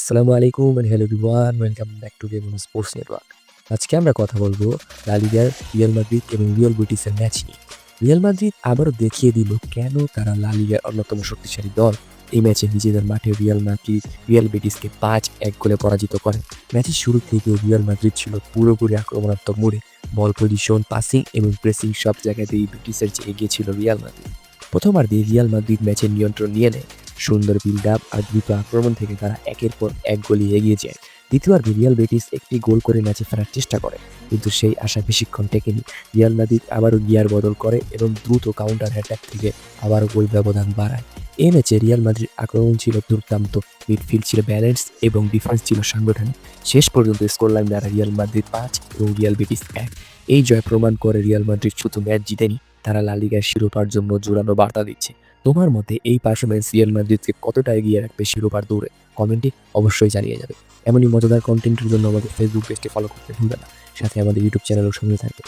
আসসালামু আলাইকুম and hello everyone, welcome back to game sports network. আজকে আমরা কথা বলবো লা লিগার রিয়াল মাদ্রিদ এবং রিয়াল বেটিসের ম্যাচ নিয়ে। রিয়াল মাদ্রিদ আবারও দেখিয়ে দিল কেন তারা লা লিগার অন্যতম শক্তিশালী দল। এই ম্যাচে নিজেদের মাঠে রিয়াল মাদ্রিদ রিয়াল বেটিসকে ৫-১ গোলে পরাজিত করে। ম্যাচের শুরু থেকে রিয়াল মাদ্রিদ ছিল পুরোপুরি আক্রমণাত্মক মোডে। বল পজিশন, পাসিং এবং প্রেসিং সব জায়গাতেই বেটিসের চেয়ে এগিয়ে ছিল রিয়াল মাদ্রিদ। প্রথমার্ধে রিয়াল মাদ্রিদ ম্যাচের নিয়ন্ত্রণ নিয়ে নেয়। সুন্দর বিল্ড আপ আর দ্রুত আক্রমণ থেকে তারা একের পর এক গোলে এগিয়ে যায়। দ্বিতীয়ার্ধে রিয়াল বেটিস একটি গোল করে ম্যাচে ফেরার চেষ্টা করে, কিন্তু সেই আশা বেশিক্ষণ টেকেনি। রিয়াল মাদ্রিদ আবারও গিয়ার বদল করে এবং দ্রুত কাউন্টার অ্যাটাক থেকে আবারও গোল ব্যবধান বাড়ায়। এই ম্যাচে রিয়াল মাদ্রিদ আক্রমণ ছিল দুর্দান্ত, মিডফিল্ড ছিল ব্যালেন্স এবং ডিফেন্স ছিল সাংগঠনিক। শেষ পর্যন্ত স্কোর লাইন দ্বারা রিয়াল মাদ্রিদ ৫ এবং রিয়াল বেটিস ১। এই জয় প্রমাণ করে রিয়াল মাদ্রিদ শুধু ম্যাচ জিতেনি, তারা লা লিগার শিরোপার জন্য জোরালো বার্তা দিচ্ছে। তোমার মতে এই পারফরম্যান্স রিয়াল মাদ্রিদকে কতটা এগিয়ে রাখবে শিরোপার দৌড়ে? কমেন্টে অবশ্যই জানিয়ে যাবে। এমনই মজাদার কন্টেন্টের জন্য আমাদের ফেসবুক পেজটি ফলো করতে ভুলবে না, সাথে আমাদের ইউটিউব চ্যানেলও সঙ্গে থাকবে।